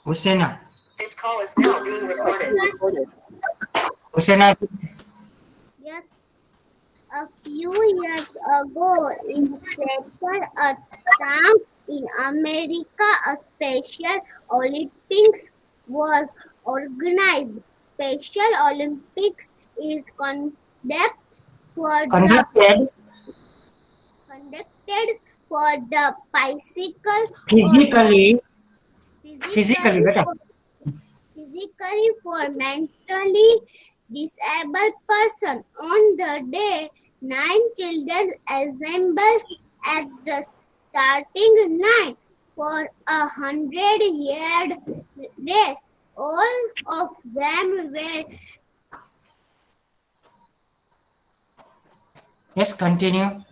Husseina. This call is now being recorded. Husseina, Yes, a few years ago, in Seattle, a town in America, a Special Olympics was organized. Special Olympics is for the conducted conducted for the bicycle or physically, physically, physically beta. for, physically for mentally disabled person. On the day, 9 children assembled at the starting line for 100-yard race. All of them were Yes, continue.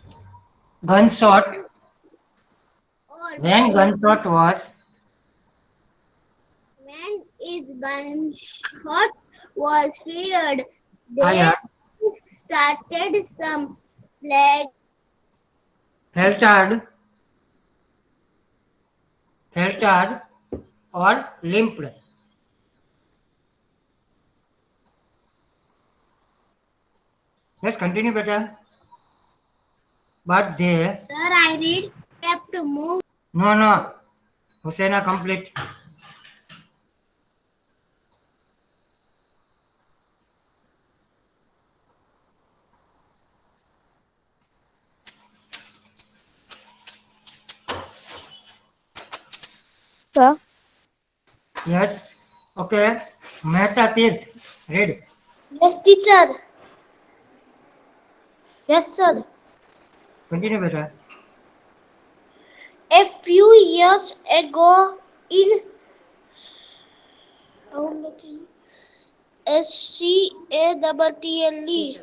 Gunshot. When when gunshot was his gunshot was fired. They fired, started some flag faltered, faltered, or limped. Yes, continue, beta. But they, Sir, I read kept moving. no, no. Husseina, complete. Sir, Yes. Okay. Mehta Tirth. Read. yes, teacher. Yes, sir. Continue, beta. A few years ago, in SCAWTLE,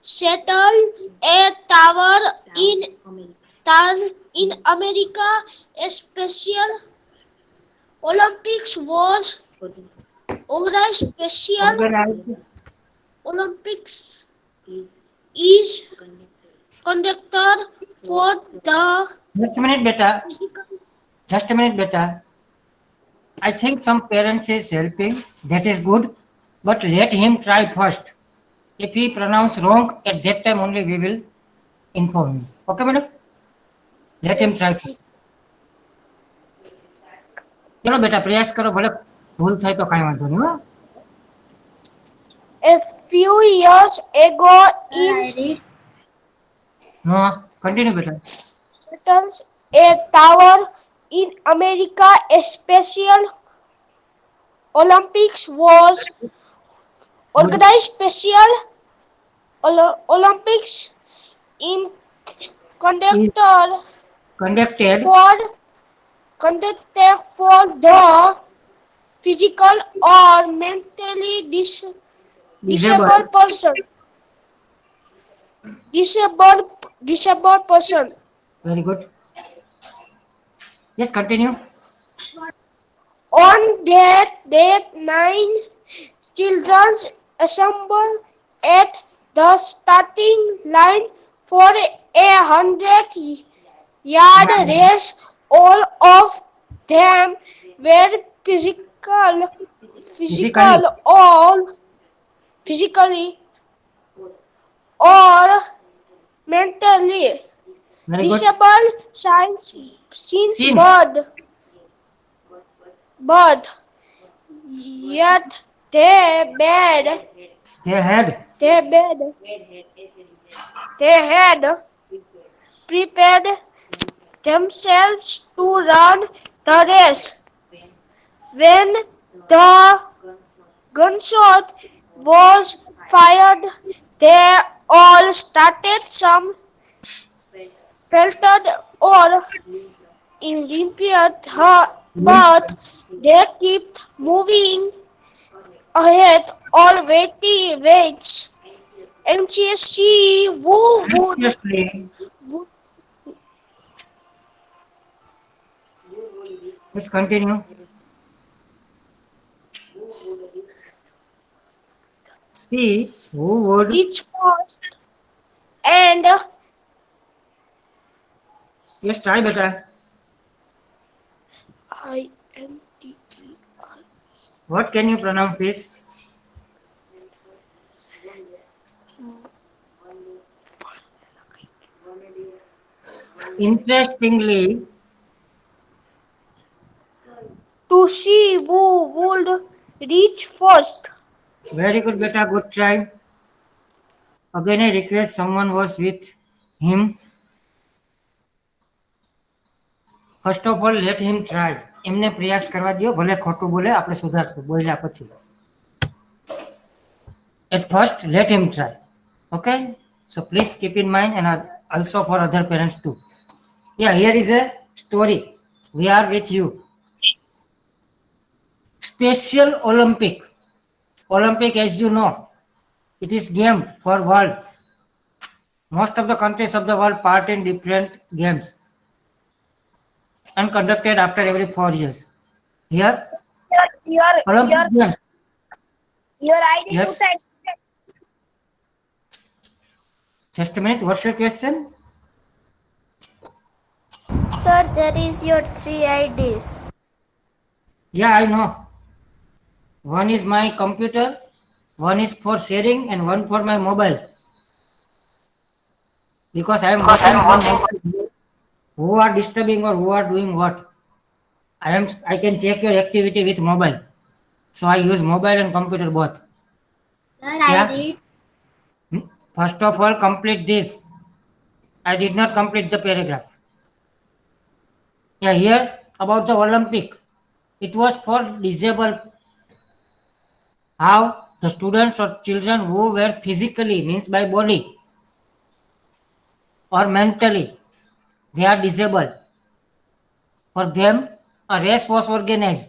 settled a tower in America. A Special Olympics was organized. Special Organized. Olympics is conducted for the Just a minute, beta. physical. Just a minute, beta. I think some parents is helping. That is good. But let him try first. If he pronounce wrong, at that time only we will inform him. Okay, madam? Let him try first. ચલો બેટા પ્રયાસ કરો ભલે ભૂલ થાય તો કાંઈ વાંધો નહીં હો. A few years ago, in No, continue બેટા. settles a tower in America. A Special Olympics was organized. Special Olympics in Is conducted conducted for conducted for the physical or mentally disabled. disabled person. Disabled person. Very good. Yes, continue. On that day, 9 children assembled at the starting line for a 100-yard Yeah. race. All of them were Physically. physically or mentally Very good. disabled since Sin. birth. Yet they bad. They had They bad. They had prepared themselves to run the race. When the gunshot was fired, they all started some faltered or impaired, but they kept moving ahead, all waits anxiously who anxiously. would Yes, continue. See who would reach first, and yes try better. INTER What can you pronounce this? Interestingly, To see who would reach first. very good, beta. Good try. Again, I request someone was with him. First of all, let him try. એમને પ્રયાસ કરવા દો, ભલે ખોટું બોલે, આપણે સુધારશું બોલ્યા પછી. At first, let him try. Okay? So please keep in mind, and also for other parents too. Yeah, here is a story. We are with you. Special Olympic. Olympic, as you know, it is game for world. Most of the countries of the world part in different games and conducted after every 4 years. Here, Olympic Games. Your ID Yes. Just a minute. What's your question? Sir, there is your 3 IDs. Yeah, I know. One is my computer, one is for sharing, and one for my mobile. Because I am watching who are disturbing or who are doing what. I can check your activity with mobile. So I use mobile and computer both. Sir, Yeah. I read. First of all, complete this. I did not complete the paragraph. Yeah, here about the Olympic. It was for disabled. How the students or children who were physically, means by body or mentally, they are disabled. For them, a race was organized.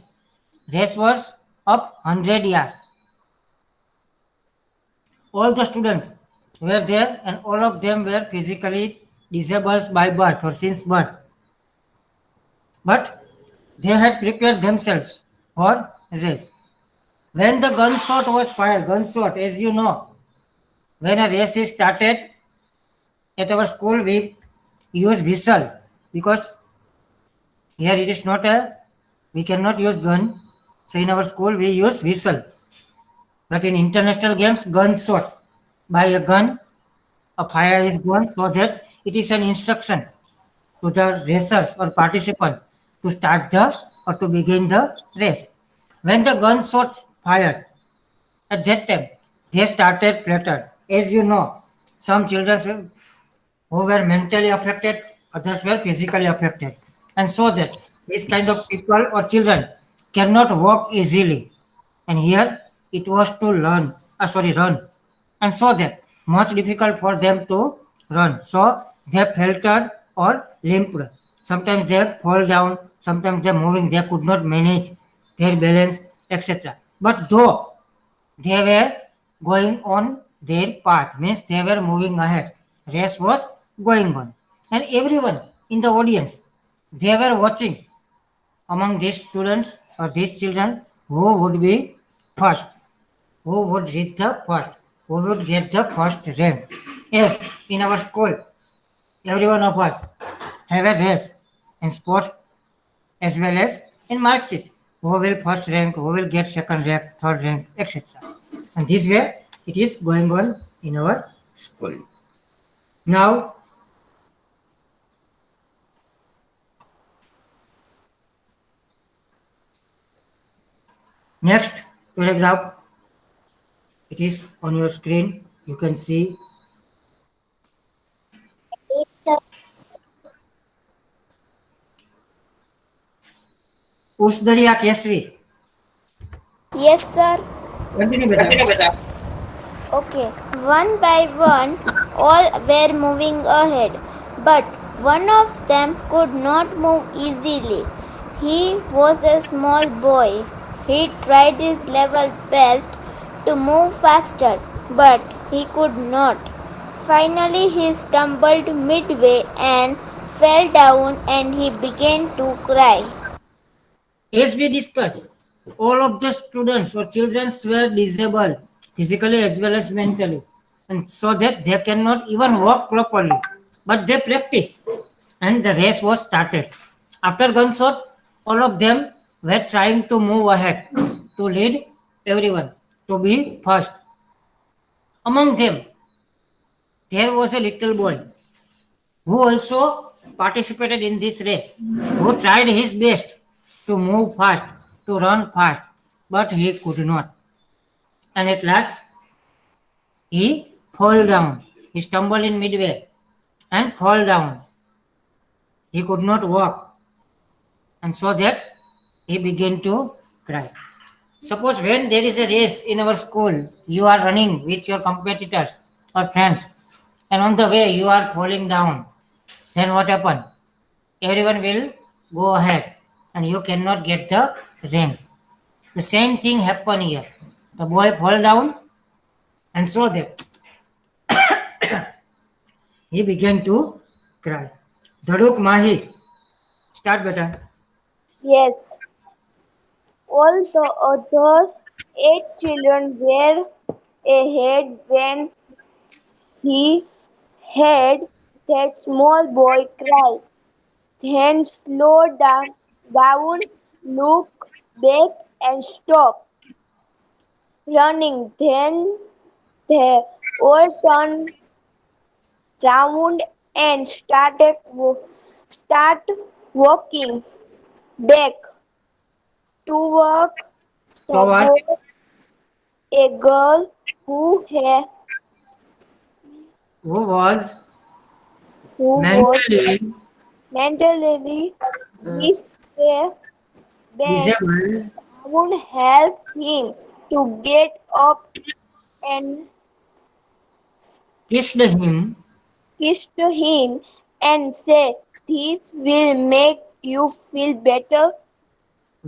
Race was up 100 yards. All the students were there, and all of them were physically disabled by birth or since birth. But they had prepared themselves for race. When the gunshot was fired, gunshot, as you know, when a race is started at our school, we use whistle because here it is not a, we cannot use gun. So in our school, we use whistle. But in international games, gunshot, by a gun, a fire is gone, so that it is an instruction to the racers or participant to start the or to begin the race. When the gunshot fired, at that time, they started flattered. As you know, some children who were mentally affected, others were physically affected. And so that this kind of people or children cannot walk easily. And here it was to run. And so that much difficult for them to run. So they faltered or limped. Sometimes they fall down, sometimes they moving, they could not manage their balance, etc. But though they were going on their path, means they were moving ahead, race was going on, and everyone in the audience, they were watching among these students or these children who would be first, who would reach the first, who would get the first rank. Yes, in our school, every one of us have a race in sports as well as in mark sheet. Who will first rank, who will get second rank, third rank, etc. And this way it is going on in our school. Now, next paragraph, it is on your screen. You can see. Usdariya Kesvi. Yes, sir. Continue, beta. Okay. One by one, all were moving ahead, but one of them could not move easily. He was a small boy. He tried his level best to move faster, but he could not. Finally, he stumbled midway and fell down, and he began to cry. As we discussed, all of the students or children were disabled physically as well as mentally, and so that they cannot even walk properly. But they practiced, and the race was started. After gunshot, all of them were trying to move ahead to to lead everyone, to be first. Among them, there was a little boy who also participated in this race, who tried his best to move fast, to run fast, but he could not. And at last, he fell down. He stumbled in midway and fell down. He could not walk, and so that he began to cry. Suppose when there is a race in our school, you are running with your competitors or friends, and on the way you are falling down, then what happen? Everyone will go ahead, and you cannot get the rank. The same thing happened here. The boy fell down, and so that he began to cry. Dhaduk Mahi, start better. Yes, all the other 8 children were ahead when he heard that small boy cry. Then slow down, look back and stop running. Then they all turned round and start walking back toward the Towards boy. A girl who was who was mentally mentally disturbed bent disabled down help him to get up and kissed him. kissed him and said, "This will make you feel better."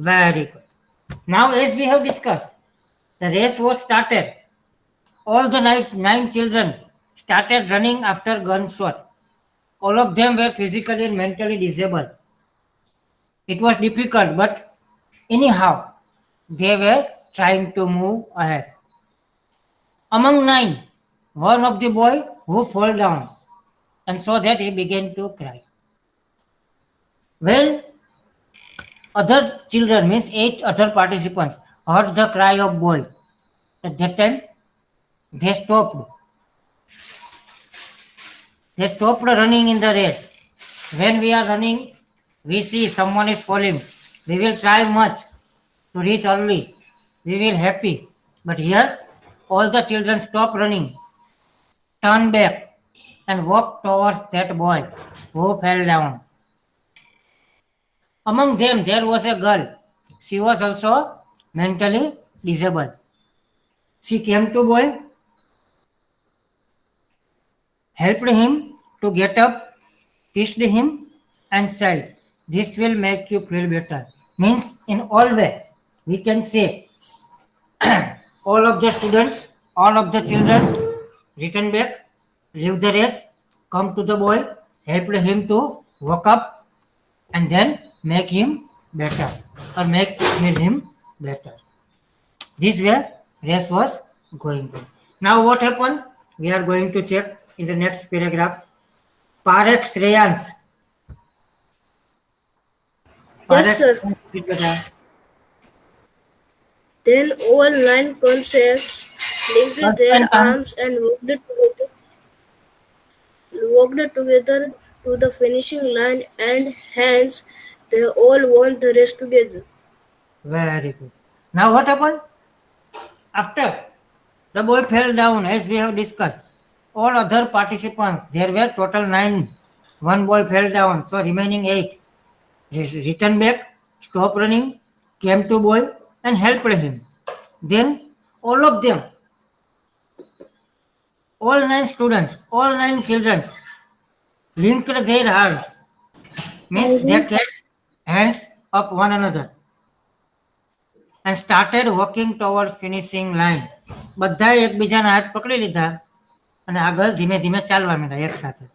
Very good. Now, as we have discussed, the race was started. All the nine children started running after gunshot. All of them were physically and mentally disabled. It was difficult, but anyhow, they were trying to move ahead. Among nine, one of the boy who fell down, and so that he began to cry. When other children, means eight other participants, heard the cry of boy, at that time they stopped. They stopped running in the race. When we are running, we see someone is falling. We will try much to reach early. We will happy. But here, all the children stop running, turn back, and walk towards that boy who fell down. Among them, there was a girl. She was also mentally disabled. She came to boy, helped him to get up, kissed him, and said, "This will make you feel better." Means in all way, we can say all of the students, all of the children return back, leave the race, come to the boy, helped him to walk up, and then make him better or make feel him better. This way race was going on. Now what happened? We are going to check in the next paragraph. Parek Shreyans. Yes, sir. Repeat better. Then all 9 concepts linked their arms and walked together to the finishing line, and hence they all won the race together. Very good. Now what happened? After the boy fell down, as we have discussed, all other participants, there were total 9. One boy fell down, so remaining 8 returned back, stopped running, came to boy and helped him. Then all of them, all 9 students, all 9 children linked their arms, means they kept hands of one another and started walking towards finishing line. બધા એકબીજાના હાથ પકડી લીધા અને આગળ ધીમે ધીમે ચાલવા માંડ્યા એક સાથે.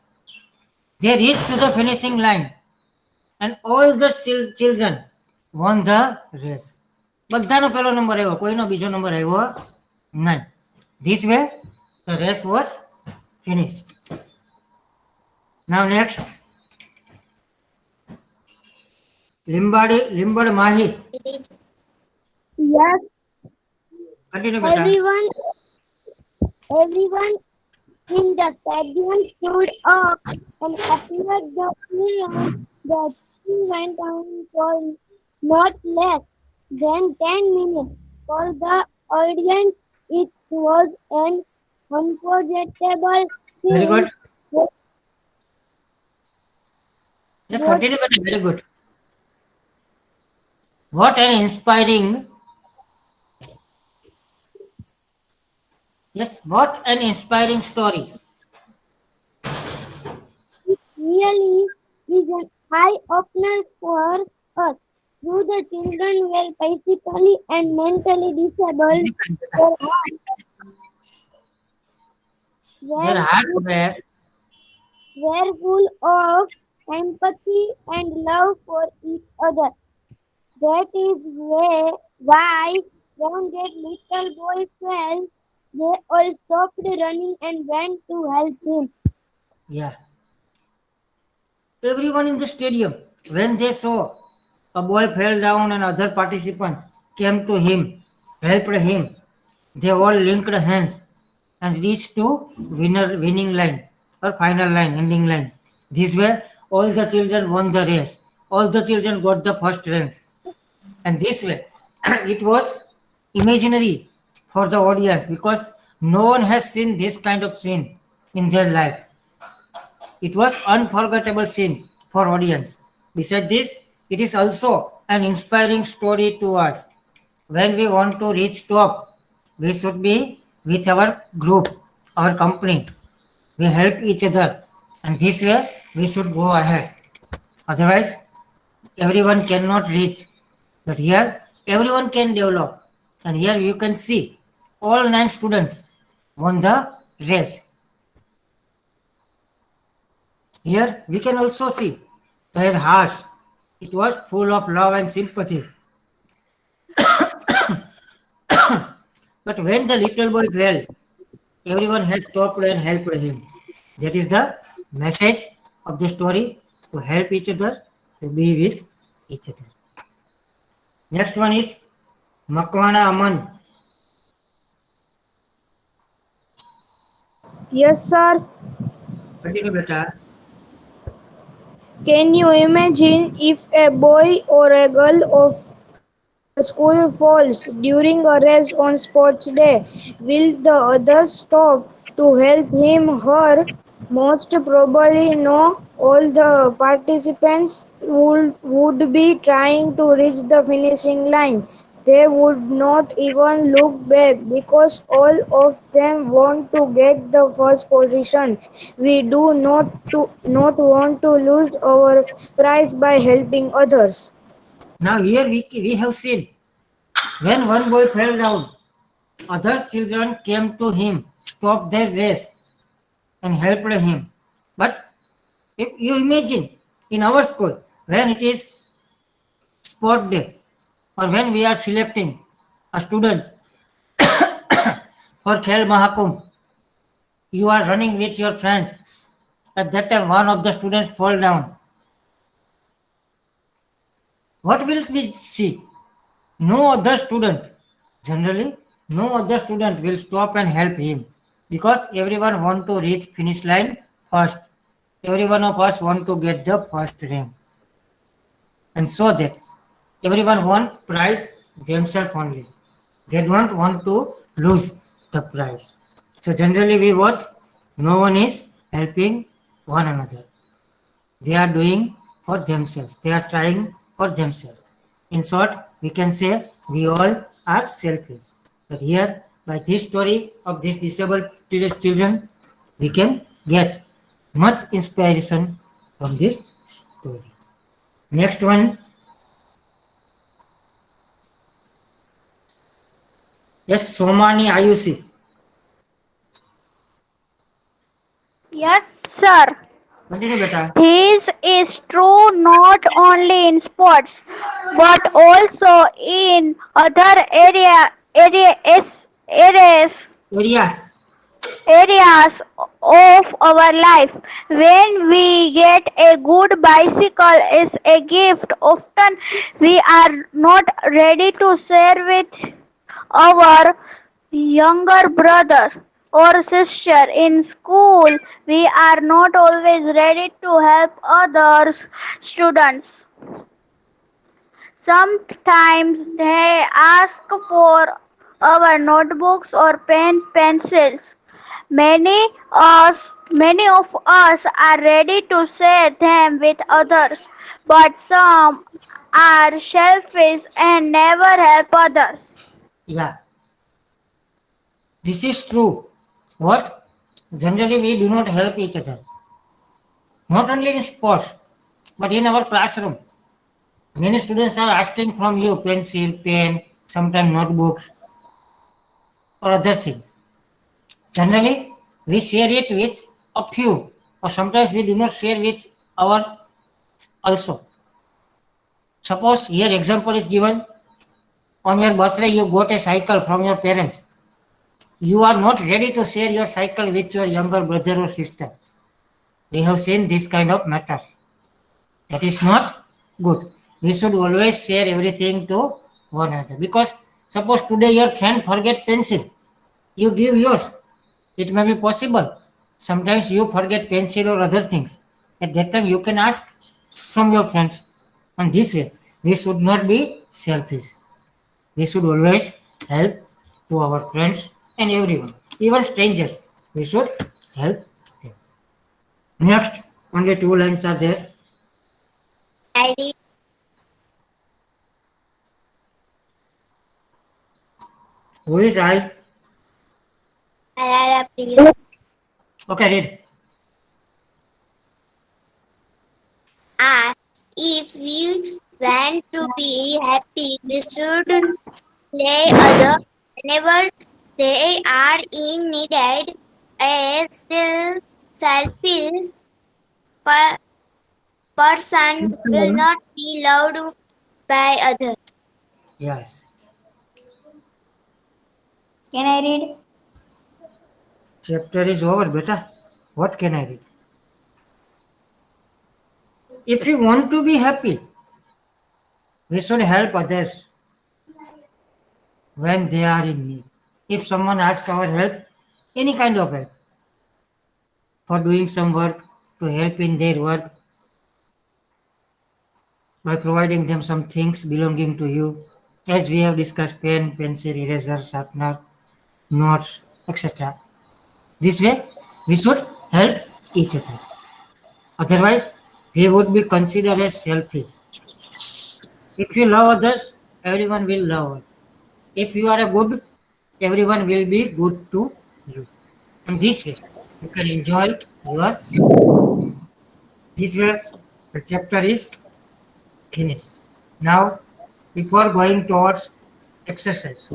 They reached to the finishing line and all the children won the race. બધાનો પહેલો નંબર આવ્યો, કોઈનો બીજો નંબર આવ્યો નહીં. This way the race was finished. Now next, Limbad Mahi. Yes, Continue, beta. Everyone in the stadium stood up and applauded the hero. The thing went on for not less than 10 minutes. For the audience, it was an unforgettable Very scene. good. Just continue, beta. Very good. What an inspiring. Yes, what an inspiring story. Really is an eye-opener for us. Though the children were physically and mentally disabled, their Their hearts hearts were were full of empathy and love for each other. That is why when that little boy fell, they all stopped running and went to help him. yeah. Everyone in the stadium, when they saw a boy fell down and other participants came to him, helped him, they all linked hands and reached to winning line or final line, ending line. This way, all the children won the race. All the children got the first rank. And this way, it was imaginary for the audience because no one has seen this kind of scene in their life. It was unforgettable scene for audience. Besides this, it is also an inspiring story to us. When we want to reach top, we should be with our group, our company. We help each other, and this way we should go ahead. Otherwise, everyone cannot reach. But here, everyone can develop. And here you can see all 9 students won the race. Here we can also see their hearts. It was full of love and sympathy. But when the little boy fell, everyone had stopped and helped him. That is the message of the story, to help each other, to be with each other. Next one is Makwana Aman. Yes, sir. Continue, beta. Can you imagine if a boy or a girl of the school falls during a race on sports day? Will the others stop to help him or her? Most probably no. All the participants would be trying to reach the finishing line. They would not even look back because all of them want to get the first position. We do not want to lose our prize by helping others. Now here we have seen when one boy fell down, other children came to him, stopped their race, and helped him. But if you imagine in our school, when it is sport day or when we are selecting a student for Khel Mahakumbh, you are running with your friends. At that time, one of the students fall down. What will we see? No other student, generally, no other student will stop and help him because everyone want to reach finish line first. Every one of us want to get the first rank, and so that everyone want prize themselves only. They don't want to lose the prize. So generally we watch, no one is helping one another. They are doing for themselves. They are trying for themselves. In short, we can say we all are selfish. But here, by this story of these disabled children, we can get much inspiration from this story. Next one. Yes, Somani Ayushi. Yes, sir. Continue, beta. This is true not only in sports but also in other areas Areas. areas of our life. When we get a good bicycle as a gift, often we are not ready to share with our younger brother or sister in school, we are not always ready to help other students. Sometimes they ask for our notebooks or pencils. Many of us are ready to share them with others, but some are selfish and never help others. Yeah, this is true. What? Generally, we do not help each other. Not only in sports, but in our classroom. Many students are asking from you pencil, pen, sometimes notebooks, or other things. Generally, we share it with a few, or sometimes we do not share with our also. Suppose here example is given, on your birthday you got a cycle from your parents. You are not ready to share your cycle with your younger brother or sister. We have seen this kind of matters. That is not good. We should always share everything to one another. Because suppose today your friend forget pencil, you give yours. It may be possible. Sometimes you forget pencil or other things. At that time you can ask from your friends. And this way, we should not be selfish. We should always help to our friends and everyone, even strangers. We should help them. Next, only two lines are there. I read. Who is I? I read. Okay, read. If we want to be happy, we should play others whenever they are in needed. A selfish per- person will not be loved by others. Yes. Can I read? Chapter is over, beta. What can I read? If you want to be happy, we should help others when they are in need. If someone asks our help, any kind of help, for doing some work, to help in their work, by providing them some things belonging to you, as we have discussed pen, pencil, eraser, sharpener, notes, etc. This way, we should help each other. Otherwise, we would be considered as selfish. If you love others, everyone will love us. If you are a good, everyone will be good to you. And this way, you can enjoy your. This way, the chapter is finished. Now, before going towards exercise,